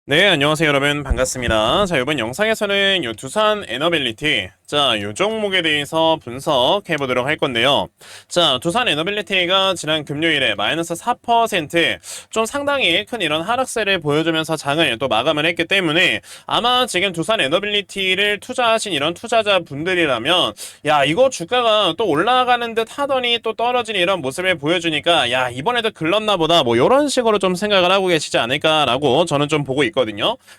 네, 안녕하세요, 여러분. 반갑습니다. 자, 이번 영상에서는 요 두산 에너빌리티, 자, 요 종목에 대해서 분석해 보도록 할 건데요. 자, 두산 에너빌리티가 지난 금요일에 마이너스 4%좀 상당히 큰 이런 하락세를 보여주면서 장을 또 마감을 했기 때문에 아마 지금 두산 에너빌리티를 투자하신 이런 투자자 분들이라면 야, 이거 주가가 또 올라가는 듯 하더니 또 떨어지는 이런 모습을 보여주니까 야, 이번에도 글렀나 보다 뭐 이런 식으로 좀 생각을 하고 계시지 않을까라고 저는 좀 보고 있거든요.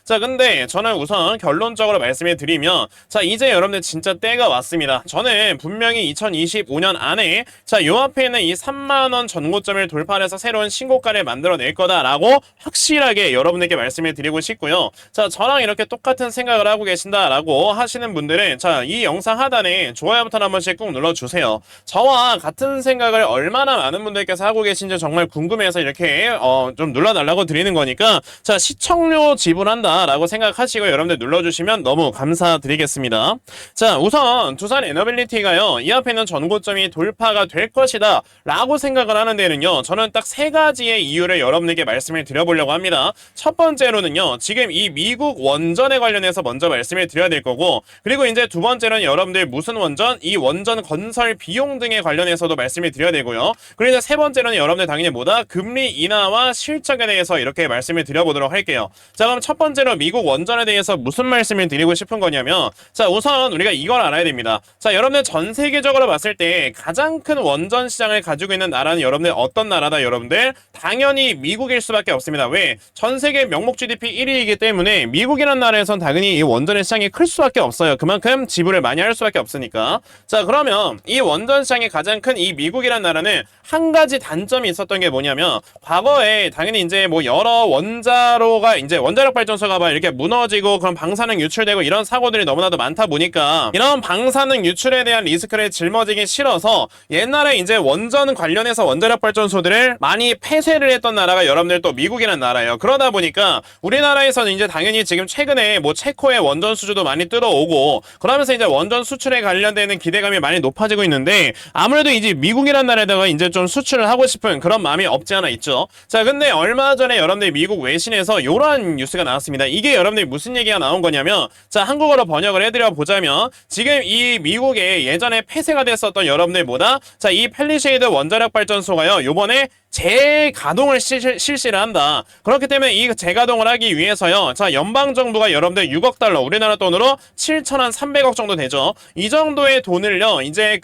자, 근데 저는 우선 결론적으로 말씀을 드리면 자, 이제 여러분들 진짜 때가 왔습니다. 저는 분명히 2025년 안에 자, 요 앞에 있는 이 3만원 전고점을 돌파해서 새로운 신고가를 만들어낼 거다라고 확실하게 여러분에게 말씀을 드리고 싶고요. 자, 저랑 이렇게 똑같은 생각을 하고 계신다라고 하시는 분들은 자, 이 영상 하단에 좋아요 버튼 한 번씩 꾹 눌러주세요. 저와 같은 생각을 얼마나 많은 분들께서 하고 계신지 정말 궁금해서 이렇게 좀 눌러달라고 드리는 거니까 자, 시청료 지불한다라고 생각하시고 여러분들 눌러주시면 너무 감사드리겠습니다. 자, 우선 두산 에너빌리티가요, 이 앞에 있는 전고점이 돌파가 될 것이다 라고 생각을 하는 데는요, 저는 딱 세 가지의 이유를 여러분에게 말씀을 드려보려고 합니다. 첫 번째로는요, 지금 이 미국 원전에 관련해서 먼저 말씀을 드려야 될 거고, 그리고 이제 두 번째는 여러분들 무슨 원전, 이 원전 건설 비용 등에 관련해서도 말씀을 드려야 되고요. 그리고 이제 세 번째는 여러분들 당연히 뭐다? 금리 인하와 실적에 대해서 이렇게 말씀을 드려보도록 할게요. 자, 그럼 첫 번째로 미국 원전에 대해서 무슨 말씀을 드리고 싶은 거냐면, 자, 우선 우리가 이걸 알아야 됩니다. 자, 여러분들 전 세계적으로 봤을 때 가장 큰 원전 시장을 가지고 있는 나라는 여러분들 어떤 나라다? 여러분들 당연히 미국일 수밖에 없습니다. 왜? 전 세계 명목 GDP 1위이기 때문에 미국이라는 나라에선 당연히 이 원전의 시장이 클 수밖에 없어요. 그만큼 지불을 많이 할 수밖에 없으니까. 자, 그러면 이 원전 시장이 가장 큰 이 미국이라는 나라는 한 가지 단점이 있었던 게 뭐냐면, 과거에 당연히 이제 뭐 여러 원자로가 이제 원자력 발전소가 막 이렇게 무너지고 그런 방사능 유출되고 이런 사고들이 너무나도 많다 보니까 이런 방사능 유출에 대한 리스크를 짊어지기 싫어서 옛날에 이제 원전 관련해서 원자력 발전소들을 많이 폐쇄를 했던 나라가 여러분들 또 미국이라는 나라예요. 그러다 보니까 우리나라에서는 이제 당연히 지금 최근에 뭐 체코의 원전 수주도 많이 뜯어오고 그러면서 이제 원전 수출에 관련되는 기대감이 많이 높아지고 있는데, 아무래도 이제 미국이라는 나라에다가 이제 좀 수출을 하고 싶은 그런 마음이 없지 않아 있죠. 자, 근데 얼마 전에 여러분들 미국 외신에서 이러한 뉴스가 나왔습니다. 이게 여러분들 무슨 얘기가 나온 거냐면, 자, 한국어로 번역을 해드려 보자면 지금 이 미국에 예전에 폐쇄가 됐었던 여러분들 보다 자, 이 팰리쉐이드 원자력 발전소가요, 요번에 재가동을 실시를 한다. 그렇기 때문에 이 재가동을 하기 위해서요, 자, 연방정부가 여러분들 6억 달러, 우리나라 돈으로 7,300억 정도 되죠. 이 정도의 돈을요, 이제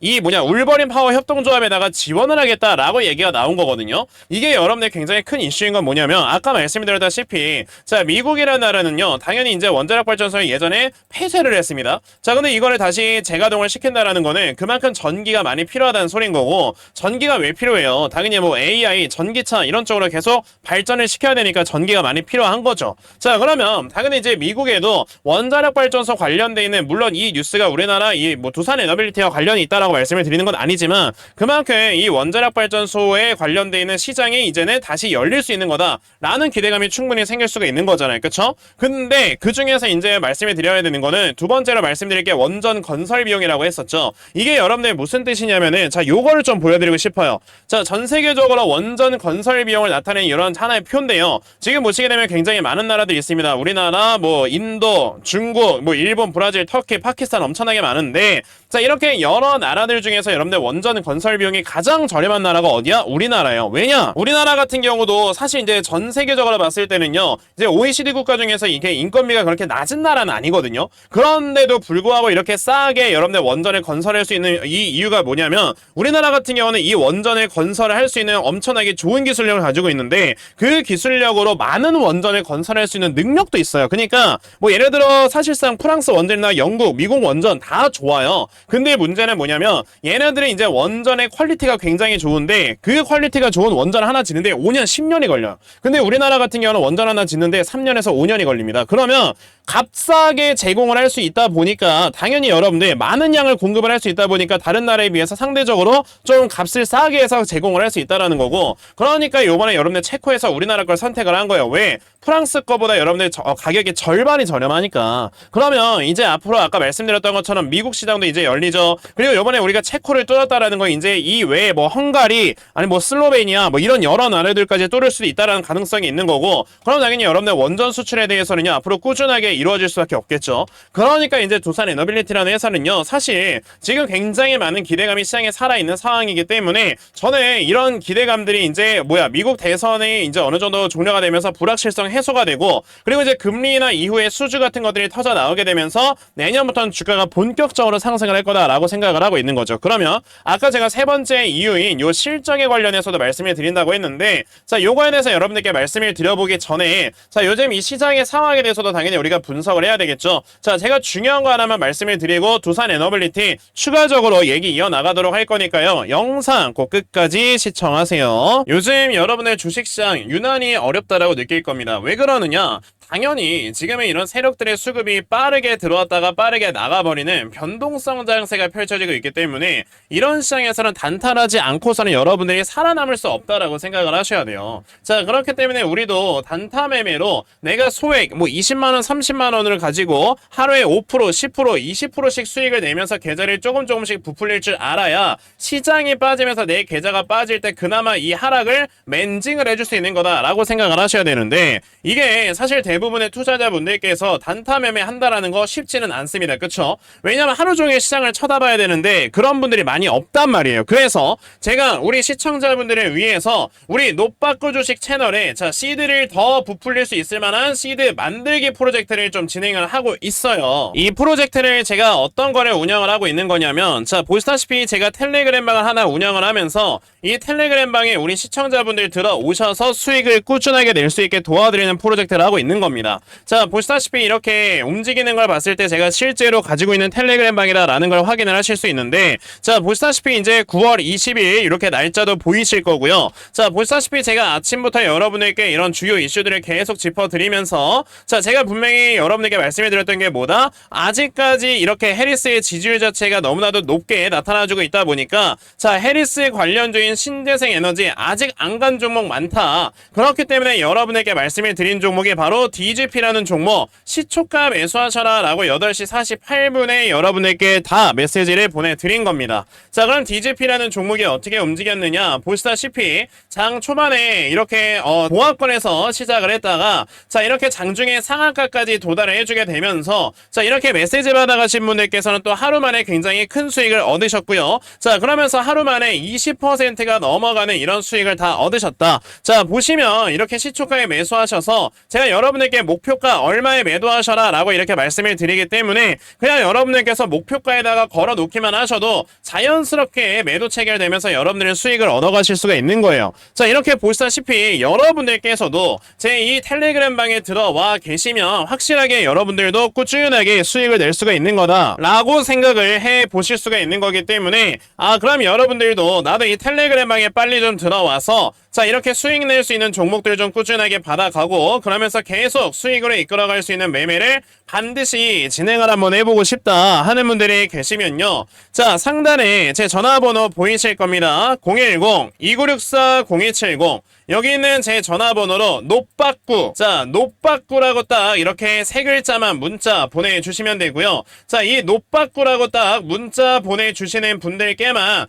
울버린 파워 협동조합에다가 지원을 하겠다라고 얘기가 나온 거거든요. 이게 여러분들 굉장히 큰 이슈인 건 뭐냐면, 아까 말씀드렸다시피 자, 미국이라는 나라는요, 당연히 이제 원자력 발전소에 예전에 폐쇄를 했습니다. 자, 근데 이거를 다시 재가동을 시킨다라는 거는 그만큼 전기가 많이 필요하다는 소린 거고, 전기가 왜 필요해요? 당연히 뭐 AI, 전기차 이런 쪽으로 계속 발전을 시켜야 되니까 전기가 많이 필요한 거죠. 자, 그러면 당연히 이제 미국에도 원자력 발전소 관련돼 있는, 물론 이 뉴스가 우리나라 이 뭐 두산 에너빌리티와 관련이 있다라고 말씀을 드리는 건 아니지만 그만큼 이 원자력 발전소에 관련돼 있는 시장이 이제는 다시 열릴 수 있는 거다라는 기대감이 충분히 생길 수가 있는 거잖아요. 그렇죠? 근데 그 중에서 이제 말씀을 드려야 되는 거는 두 번째로 말씀드릴 게 원전 건설 비용이라고 했었죠. 이게 여러분들 무슨 뜻이냐면은 자, 요거를 좀 보여드리고 싶어요. 자, 전 세계적으로 원전 건설 비용을 나타내는 이런 하나의 표인데요. 지금 보시게 되면 굉장히 많은 나라들이 있습니다. 우리나라, 뭐 인도, 중국, 뭐 일본, 브라질, 터키, 파키스탄 엄청나게 많은데, 자, 이렇게 여러 나라들 중에서 여러분들 원전 건설 비용이 가장 저렴한 나라가 어디야? 우리나라예요. 왜냐? 우리나라 같은 경우도 사실 이제 전 세계적으로 봤을 때는요, 이제 OECD 국가 중에서 이게 인건비가 그렇게 낮은 나라는 아니거든요. 그런데도 불구하고 이렇게 싸게 여러분들 원전을 건설할 수 있는 이 이유가 뭐냐면, 우리나라 같은 경우는 이 원전을 건설을 할 수 있는 엄청나게 좋은 기술력을 가지고 있는데, 그 기술력으로 많은 원전을 건설할 수 있는 능력도 있어요. 그러니까 뭐 예를 들어 사실상 프랑스 원전이나 영국, 미국 원전 다 좋아요. 근데 문제는 뭐냐면 얘네들이 이제 원전의 퀄리티가 굉장히 좋은데, 그 퀄리티가 좋은 원전 하나 짓는데 5년, 10년이 걸려요. 근데 우리나라 같은 경우는 원전 하나 짓는데 3년에서 5년이 걸립니다. 그러면 값싸게 제공을 할 수 있다 보니까 당연히 여러분들 많은 양을 공급을 할 수 있다 보니까 다른 나라에 비해서 상대적으로 좀 값을 싸게 해서 제공을 할 수 있다라는 거고, 그러니까 요번에 여러분들 체코에서 우리나라 걸 선택을 한 거예요. 왜? 프랑스 거보다 여러분들 가격이 절반이 저렴하니까. 그러면 이제 앞으로 아까 말씀드렸던 것처럼 미국 시장도 이제 열리죠. 그리고 요번에 우리가 체코를 뚫었다라는 건 이제 이 외에 뭐 헝가리 아니 뭐 슬로베니아 뭐 이런 여러 나라들까지 뚫을 수도 있다라는 가능성이 있는 거고, 그럼 당연히 여러분들 원전 수출에 대해서는요 앞으로 꾸준하게 이루어질 수밖에 없겠죠. 그러니까 이제 두산 에너빌리티라는 회사는요 사실 지금 굉장히 많은 기대감이 시장에 살아있는 상황이기 때문에 저는 이런 기대감들이 이제 미국 대선이 이제 어느 정도 종료가 되면서 불확실성 해소가 되고, 그리고 이제 금리나 이후에 수주 같은 것들이 터져 나오게 되면서 내년부터는 주가가 본격적으로 상승을 할 거다라고 생각을 하고 있는 거죠. 그러면 아까 제가 세 번째 이유인 요 실적에 관련해서도 말씀을 드린다고 했는데, 자 요거에 대해서 여러분들께 말씀을 드려보기 전에 자 요즘 이 시장의 상황에 대해서도 당연히 우리가 분석을 해야 되겠죠. 자 제가 중요한 거 하나만 말씀을 드리고 두산 에너빌리티 추가적으로 얘기 이어나가도록 할 거니까요 영상 꼭 끝까지 시청하세요. 요즘 여러분의 주식시장 유난히 어렵다라고 느낄 겁니다. 왜 그러느냐? 당연히 지금의 이런 세력들의 수급이 빠르게 들어왔다가 빠르게 나가버리는 변동성 장세가 펼쳐지고 있기 때문에 이런 시장에서는 단타하지 않고서는 여러분들이 살아남을 수 없다라고 생각을 하셔야 돼요. 자 그렇기 때문에 우리도 단타 매매로 내가 소액 뭐 20만원 30만원을 가지고 하루에 5% 10% 20%씩 수익을 내면서 계좌를 조금씩 부풀릴 줄 알아야 시장이 빠지면서 내 계좌가 빠질 때 그나마 이 하락을 맨징을 해줄 수 있는 거다라고 생각을 하셔야 되는데, 이게 사실 대부분의 투자자분들께서 단타 매매 한다라는 거 쉽지는 않습니다. 그쵸? 왜냐면 하루 종일 시장을 쳐다봐야 되는데 그런 분들이 많이 없단 말이에요. 그래서 제가 우리 시청자분들을 위해서 우리 노빠꾸 주식 채널에 자 시드를 더 부풀릴 수 있을 만한 시드 만들기 프로젝트를 좀 진행을 하고 있어요. 이 프로젝트를 제가 어떤 거를 운영을 하고 있는 거냐면, 자 보시다시피 제가 텔레그램 방을 하나 운영을 하면서 이 텔레그램 방에 우리 시청자분들 들어오셔서 수익을 꾸준하게 낼 수 있게 도와드리는 프로젝트를 하고 있는 겁니다. 자 보시다시피 이렇게 움직이는 걸 봤을 때 제가 실제로 가지고 있는 텔레그램 방이다라는 걸 확인을 하실 수 있는데, 자 보시다시피 이제 9월 20일 이렇게 날짜도 보이실 거고요. 자 보시다시피 제가 아침부터 여러분들께 이런 주요 이슈들을 계속 짚어드리면서 자 제가 분명히 여러분들께 말씀을 드렸던 게 뭐다? 아직까지 이렇게 해리스의 지지율 자체가 너무나도 높게 나타나주고 있다 보니까 자 해리스 관련주인 신재생 에너지 아직 안 간 종목 많다. 그렇기 때문에 여러분에게 말씀을 드린 종목이 바로 DGP라는 종목, 시초가 매수하셔라 라고 8시 48분에 여러분에게 다 메시지를 보내드린 겁니다. 자 그럼 DGP라는 종목이 어떻게 움직였느냐, 보시다시피 장 초반에 이렇게 보합권에서 시작을 했다가 자 이렇게 장중에 상한가까지 도달을 해주게 되면서 자 이렇게 메시지 받아가신 분들께서는 또 하루 만에 굉장히 큰 수익을 얻으셨고요. 자 그러면서 하루 만에 20%가 넘어가는 이런 수익을 다 얻으셨다. 자 보시면 이렇게 시초가에 매수하셔서 제가 여러분에게 목표가 얼마에 매도하셔라 라고 이렇게 말씀을 드리기 때문에 그냥 여러분들께서 목표가에다가 걸어 놓기만 하셔도 자연스럽게 매도 체결되면서 여러분들의 수익을 얻어가실 수가 있는 거예요. 자 이렇게 보시다시피 여러분들께서도 제 이 텔레그램 방에 들어와 계시면 확실하게 여러분들도 꾸준하게 수익을 낼 수가 있는 거다 라고 생각을 해 보실 수가 있는 거기 때문에 그럼 여러분들도 나도 이 텔레그램 방에 빨리 좀 들어와서 자 이렇게 수익 낼 수 있는 종목들 좀 꾸준하게 받아가고 그러면서 계속 수익으로 이끌어갈 수 있는 매매를 반드시 진행을 한번 해보고 싶다 하는 분들이 계시면요, 자 상단에 제 전화번호 보이실 겁니다. 010-2964-0270 여기 있는 제 전화번호로 노빠꾸, 자 노빠꾸라고 딱 이렇게 세 글자만 문자 보내주시면 되고요. 자 이 노빠꾸라고 딱 문자 보내주시는 분들께만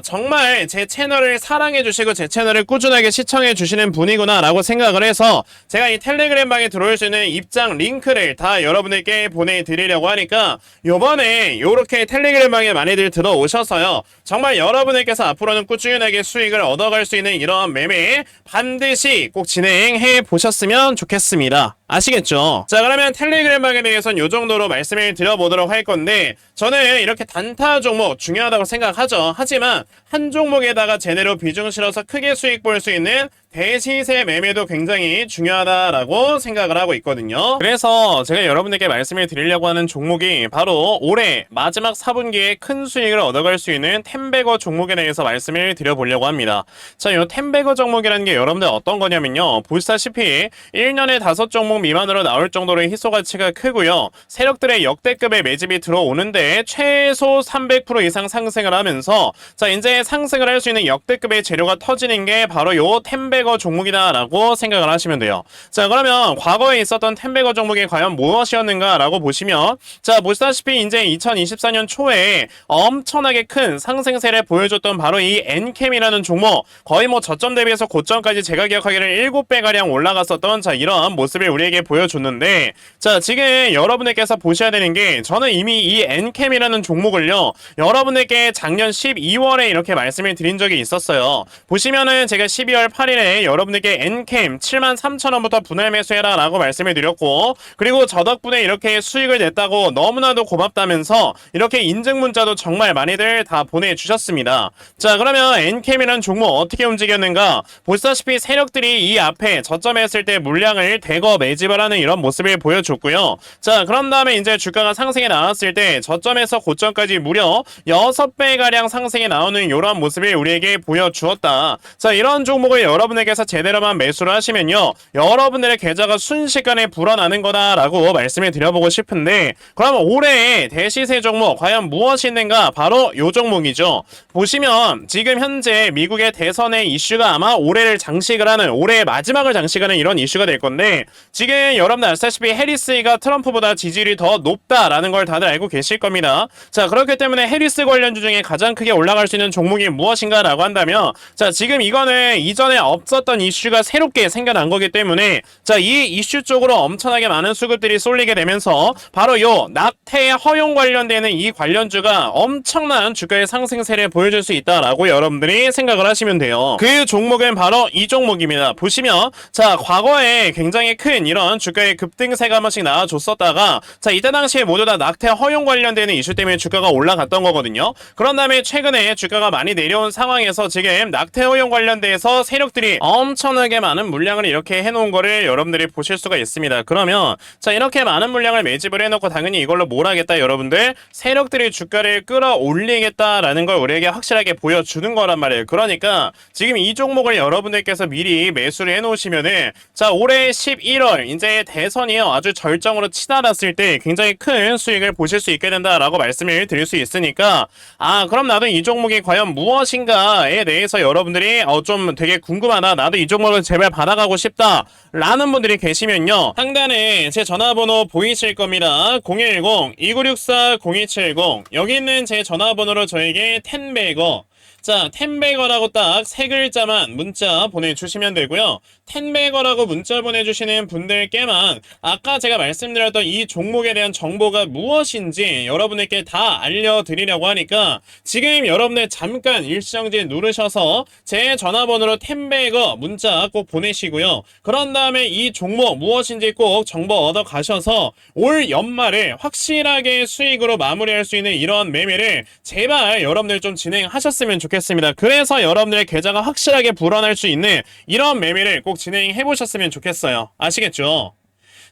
정말 제 채널을 사랑해주시고 제 채널을 꾸준하게 시청해주시는 분이구나 라고 생각을 해서 제가 이 텔레그램 방에 들어올 수 있는 입장 링크를 다 여러분들께 보내드리려고 하니까 요번에 요렇게 텔레그램 방에 많이들 들어오셔서요 정말 여러분들께서 앞으로는 꾸준하게 수익을 얻어갈 수 있는 이런 매매 반드시 꼭 진행해 보셨으면 좋겠습니다. 아시겠죠? 자 그러면 텔레그램 방에 대해서는 요 정도로 말씀을 드려보도록 할 건데, 저는 이렇게 단타 종목 중요하다고 생각하죠. 하지만 한 종목에다가 제대로 비중 실어서 크게 수익 볼 수 있는 대시세 매매도 굉장히 중요하다라고 생각을 하고 있거든요. 그래서 제가 여러분들께 말씀을 드리려고 하는 종목이 바로 올해 마지막 4분기에 큰 수익을 얻어갈 수 있는 템베거 종목에 대해서 말씀을 드려보려고 합니다. 자, 요 템베거 종목이라는 게 여러분들 어떤 거냐면요. 보시다시피 1년에 5종목 미만으로 나올 정도로 희소 가치가 크고요. 세력들의 역대급의 매집이 들어오는데 최소 300% 이상 상승을 하면서 자, 이제 상승을 할 수 있는 역대급의 재료가 터지는 게 바로 요 템베거 종목이다라고 생각을 하시면 돼요. 자, 그러면 과거에 있었던 템베거 종목이 과연 무엇이었는가라고 보시면 자, 보시다시피 이제 2024년 초에 엄청나게 큰 상승세를 보여줬던 바로 이 엔캠이라는 종목, 거의 뭐 저점 대비해서 고점까지 제가 기억하기를 7배가량 올라갔었던 자, 이런 모습을 우리에게 보여줬는데 자, 지금 여러분들께서 보셔야 되는 게 저는 이미 이 엔캠이라는 종목을요, 여러분들께 작년 12월에 이렇게 말씀을 드린 적이 있었어요. 보시면은 제가 12월 8일에 여러분들께 엔캠 73,000원부터 분할 매수해라 라고 말씀을 드렸고, 그리고 저 덕분에 이렇게 수익을 냈다고 너무나도 고맙다면서 이렇게 인증 문자도 정말 많이들 다 보내주셨습니다. 자, 그러면 엔캠이라는 종목 어떻게 움직였는가? 보시다시피 세력들이 이 앞에 저점에 했을 때 물량을 대거 매집을 하는 이런 모습을 보여줬고요. 자, 그런 다음에 이제 주가가 상승에 나왔을 때 저점에서 고점까지 무려 6배가량 상승에 나오는 이런 모습을 우리에게 보여주었다. 자, 이런 종목을 여러분에게서 제대로만 매수를 하시면요, 여러분들의 계좌가 순식간에 불어나는 거다라고 말씀을 드려보고 싶은데, 그럼 올해의 대시세 종목 과연 무엇이 있는가? 바로 요 종목이죠. 보시면 지금 현재 미국의 대선의 이슈가 아마 올해를 장식을 하는, 올해의 마지막을 장식하는 이런 이슈가 될 건데, 지금 여러분들 아시다시피 해리스가 트럼프보다 지지율이 더 높다라는 걸 다들 알고 계실 겁니다. 자, 그렇기 때문에 해리스 관련주 중에 가장 크게 올라갈 수 있는 종목이 무엇인가 라고 한다면, 자, 지금 이거는 이전에 없었던 이슈가 새롭게 생겨난 거기 때문에 자, 이 이슈 쪽으로 엄청나게 많은 수급들이 쏠리게 되면서 바로 요 낙태 허용 관련되는 이 관련주가 엄청난 주가의 상승세를 보여줄 수 있다라고 여러분들이 생각을 하시면 돼요. 그 종목은 바로 이 종목입니다. 보시면 자, 과거에 굉장히 큰 이런 주가의 급등세가 한 번씩 나와줬었다가 자, 이때 당시에 모두 다 낙태 허용 관련되는 이슈 때문에 주가가 올라갔던 거거든요. 그런 다음에 최근에 주가가 많이 내려온 상황에서 지금 낙태 허용 관련돼서 세력들이 엄청나게 많은 물량을 이렇게 해놓은 거를 여러분들이 보실 수가 있습니다. 그러면 자, 이렇게 많은 물량을 매집을 해놓고 당연히 이걸로 뭘 하겠다, 여러분들 세력들이 주가를 끌어올리겠다라는 걸 우리에게 확실하게 보여주는 거란 말이에요. 그러니까 지금 이 종목을 여러분들께서 미리 매수를 해놓으시면은 자, 올해 11월 이제 대선이요, 아주 절정으로 치달았을 때 굉장히 큰 수익을 보실 수 있게 된다라고 말씀을 드릴 수 있으니까, 아, 그럼 나도 이 종목이 과연 무엇인가에 대해서 여러분들이 좀 되게 궁금하다, 나도 이 종목을 제발 받아가고 싶다 라는 분들이 계시면요, 상단에 제 전화번호 보이실 겁니다. 010-2964-0270, 여기 있는 제 전화번호로 저에게 텐베거, 자, 텐베거라고 딱 세 글자만 문자 보내주시면 되고요. 텐베거라고 문자 보내주시는 분들께만 아까 제가 말씀드렸던 이 종목에 대한 정보가 무엇인지 여러분에게 다 알려드리려고 하니까 지금 여러분들 잠깐 일시정지 누르셔서 제 전화번호로 텐베거 문자 꼭 보내시고요. 그런 다음에 이 종목 무엇인지 꼭 정보 얻어 가셔서 올 연말에 확실하게 수익으로 마무리할 수 있는 이런 매매를 제발 여러분들 좀 진행하셨으면 좋겠습니다. 그래서 여러분들의 계좌가 확실하게 불어날 수 있는 이런 매매를 꼭 진행해 보셨으면 좋겠어요. 아시겠죠?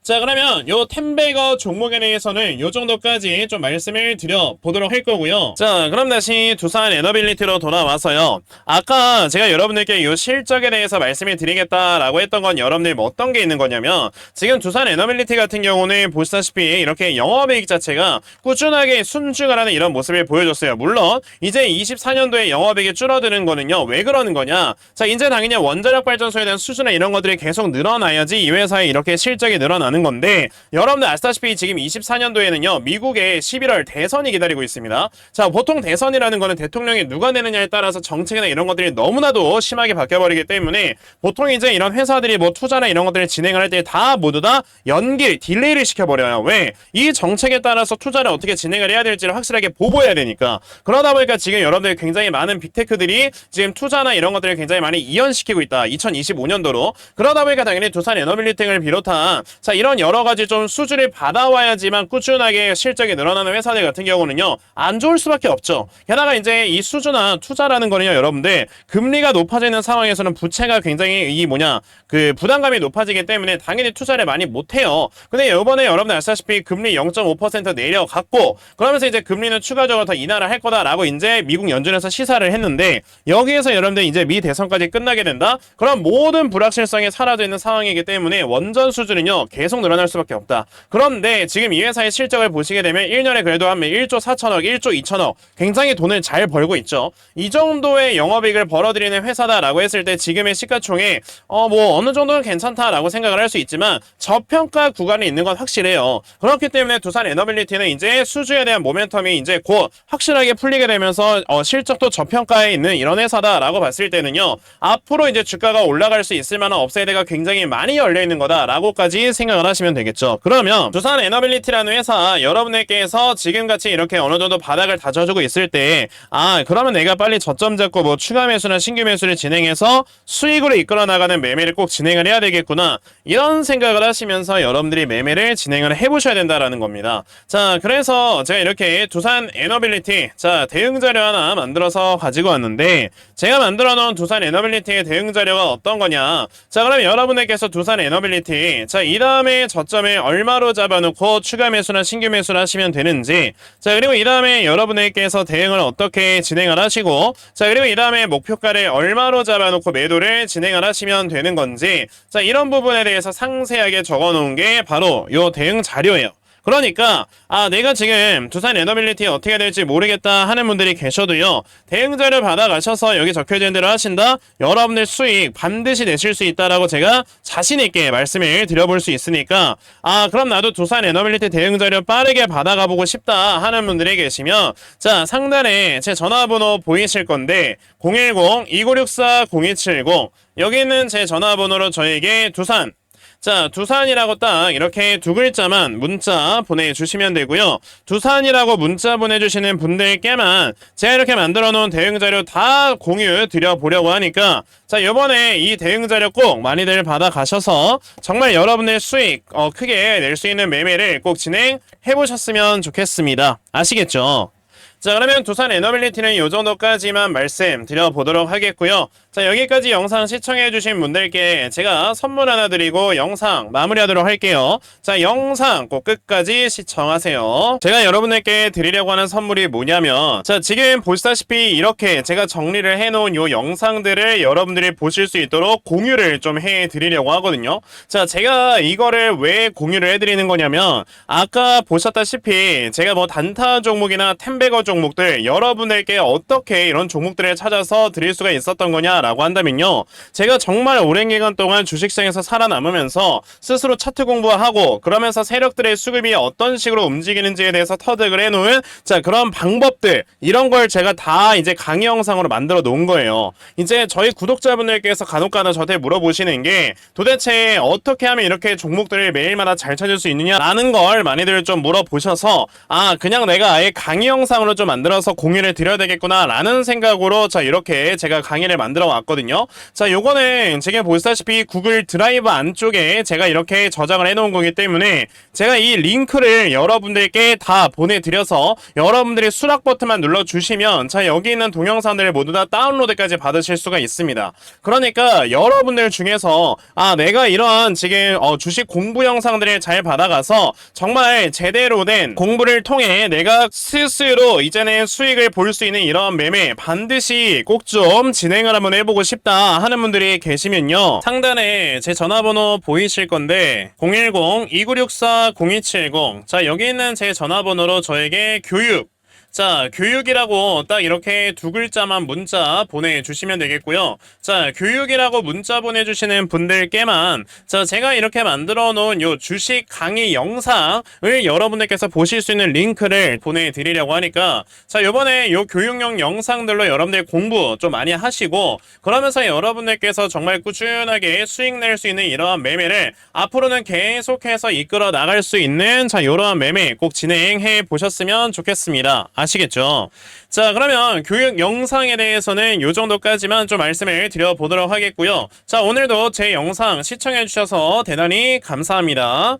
자, 그러면 요 텐베거 종목에 대해서는 요 정도까지 좀 말씀을 드려보도록 할 거고요. 자, 그럼 다시 두산 에너빌리티로 돌아와서요, 아까 제가 여러분들께 요 실적에 대해서 말씀을 드리겠다라고 했던 건 여러분들 뭐 어떤 게 있는 거냐면, 지금 두산 에너빌리티 같은 경우는 보시다시피 이렇게 영업이익 자체가 꾸준하게 순증하는 이런 모습을 보여줬어요. 물론 이제 24년도에 영업이익이 줄어드는 거는요, 왜 그러는 거냐, 자, 이제 당연히 원자력 발전소에 대한 수주나 이런 것들이 계속 늘어나야지 이 회사에 이렇게 실적이 늘어나는 건데, 여러분들 아시다시피 지금 24년도에는요 미국의 11월 대선이 기다리고 있습니다. 자, 보통 대선이라는 거는 대통령이 누가 되느냐에 따라서 정책이나 이런 것들이 너무나도 심하게 바뀌어버리기 때문에 보통 이제 이런 회사들이 뭐 투자나 이런 것들을 진행을 할 때 다 모두 다 연기, 딜레이를 시켜버려요. 왜? 이 정책에 따라서 투자를 어떻게 진행을 해야 될지를 확실하게 보고 해야 되니까. 그러다 보니까 지금 여러분들 굉장히 많은 빅테크들이 지금 투자나 이런 것들을 굉장히 많이 이연시키고 있다, 2025년도로. 그러다 보니까 당연히 두산 에너빌리팅을 비롯한 자, 이런 여러 가지 좀 수주를 받아와야지만 꾸준하게 실적이 늘어나는 회사들 같은 경우는요, 안 좋을 수밖에 없죠. 게다가 이제 이 수주나 투자라는 거는요, 여러분들 금리가 높아지는 상황에서는 부채가 굉장히 그 부담감이 높아지기 때문에 당연히 투자를 많이 못해요. 근데 이번에 여러분들 아시다시피 금리 0.5% 내려갔고, 그러면서 이제 금리는 추가적으로 더 인하를 할 거다라고 이제 미국 연준에서 시사를 했는데, 여기에서 여러분들 이제 미 대선까지 끝나게 된다? 그럼 모든 불확실성이 사라져 있는 상황이기 때문에 원전 수준은요, 계속 늘어날 수밖에 없다. 그런데 지금 이 회사의 실적을 보시게 되면 1년에 그래도 한 1조 4천억, 1조 2천억 굉장히 돈을 잘 벌고 있죠. 이 정도의 영업이익을 벌어들이는 회사다라고 했을 때 지금의 시가총액 어느 정도는 괜찮다라고 생각을 할 수 있지만 저평가 구간에 있는 건 확실해요. 그렇기 때문에 두산 에너빌리티는 이제 수주에 대한 모멘텀이 이제 곧 확실하게 풀리게 되면서 실적도 저평가에 있는 이런 회사다라고 봤을 때는요, 앞으로 이제 주가가 올라갈 수 있을 만한 업사이드가 굉장히 많이 열려 있는 거다라고까지 생각을 하시면 되겠죠. 그러면 두산 에너빌리티라는 회사 여러분들께서 지금같이 이렇게 어느 정도 바닥을 다져주고 있을 때, 그러면 내가 빨리 저점 잡고 뭐 추가 매수나 신규 매수를 진행해서 수익으로 이끌어 나가는 매매를 꼭 진행을 해야 되겠구나, 이런 생각을 하시면서 여러분들이 매매를 진행을 해보셔야 된다라는 겁니다. 자, 그래서 제가 이렇게 두산 에너빌리티 대응 자료 하나 만들어서 가지고 왔는데, 제가 만들어 놓은 두산 에너빌리티의 대응 자료가 어떤 거냐. 자, 그럼 여러분들께서 두산 에너빌리티 이 다음에 저점을 얼마로 잡아놓고 추가 매수나 신규 매수를 하시면 되는지, 자, 그리고 이 다음에 여러분들께서 대응을 어떻게 진행을 하시고, 자, 그리고 이 다음에 목표가를 얼마로 잡아놓고 매도를 진행을 하시면 되는 건지, 자, 이런 부분에 대해서 상세하게 적어 놓은 게 바로 요 대응 자료예요. 그러니까 내가 지금 두산 에너빌리티 어떻게 될지 모르겠다 하는 분들이 계셔도요, 대응자료 받아가셔서 여기 적혀진 대로 하신다, 여러분들 수익 반드시 내실 수 있다라고 제가 자신있게 말씀을 드려볼 수 있으니까, 그럼 나도 두산 에너빌리티 대응자료 빠르게 받아가보고 싶다 하는 분들이 계시면, 자, 상단에 제 전화번호 보이실 건데 010-2964-0270, 여기 있는 제 전화번호로 저에게 두산이라고 딱 이렇게 두 글자만 문자 보내주시면 되고요. 두산이라고 문자 보내주시는 분들께만 제가 이렇게 만들어 놓은 대응자료 다 공유 드려보려고 하니까, 자, 요번에 이 대응자료 꼭 많이들 받아가셔서 정말 여러분의 수익 크게 낼 수 있는 매매를 꼭 진행해보셨으면 좋겠습니다. 아시겠죠? 자, 그러면 두산 에너빌리티는 이 정도까지만 말씀드려보도록 하겠고요. 자, 여기까지 영상 시청해주신 분들께 제가 선물 하나 드리고 영상 마무리하도록 할게요. 자, 영상 꼭 끝까지 시청하세요. 제가 여러분들께 드리려고 하는 선물이 뭐냐면, 자, 지금 보시다시피 이렇게 제가 정리를 해놓은 요 영상들을 여러분들이 보실 수 있도록 공유를 좀 해드리려고 하거든요. 자, 제가 이거를 왜 공유를 해드리는 거냐면, 아까 보셨다시피 제가 뭐 단타 종목이나 템베거 종목들 여러분들께 어떻게 이런 종목들을 찾아서 드릴 수가 있었던 거냐라고 한다면요, 제가 정말 오랜 기간 동안 주식시장에서 살아남으면서 스스로 차트 공부하고 그러면서 세력들의 수급이 어떤 식으로 움직이는지에 대해서 터득을 해놓은 그런 방법들, 이런 걸 제가 다 이제 강의 영상으로 만들어 놓은 거예요. 이제 저희 구독자분들께서 간혹가다 저한테 물어보시는 게, 도대체 어떻게 하면 이렇게 종목들을 매일마다 잘 찾을 수 있느냐라는 걸 많이들 좀 물어보셔서, 그냥 내가 아예 강의 영상으로 좀 만들어서 공유를 드려야 되겠구나 라는 생각으로 이렇게 제가 강의를 만들어 왔거든요. 자, 요거는 지금 보시다시피 구글 드라이브 안쪽에 제가 이렇게 저장을 해놓은 거기 때문에 제가 이 링크를 여러분들께 다 보내드려서 여러분들이 수락 버튼만 눌러주시면 여기 있는 동영상들을 모두 다 다운로드까지 받으실 수가 있습니다. 그러니까 여러분들 중에서 내가 이런 지금 주식 공부 영상들을 잘 받아가서 정말 제대로 된 공부를 통해 내가 스스로 이제는 수익을 볼 수 있는 이런 매매 반드시 꼭 좀 진행을 한번 해보고 싶다 하는 분들이 계시면요, 상단에 제 전화번호 보이실 건데 010-2964-0270, 자, 여기 있는 제 전화번호로 저에게 교육이라고 딱 이렇게 두 글자만 문자 보내주시면 되겠고요. 자, 교육이라고 문자 보내주시는 분들께만 제가 이렇게 만들어 놓은 요 주식 강의 영상을 여러분들께서 보실 수 있는 링크를 보내드리려고 하니까, 요번에 요 교육용 영상들로 여러분들 공부 좀 많이 하시고, 그러면서 여러분들께서 정말 꾸준하게 수익 낼 수 있는 이러한 매매를 앞으로는 계속해서 이끌어 나갈 수 있는 이러한 매매 꼭 진행해 보셨으면 좋겠습니다. 아시겠죠? 자, 그러면 교육 영상에 대해서는 이 정도까지만 좀 말씀을 드려보도록 하겠고요. 자, 오늘도 제 영상 시청해주셔서 대단히 감사합니다.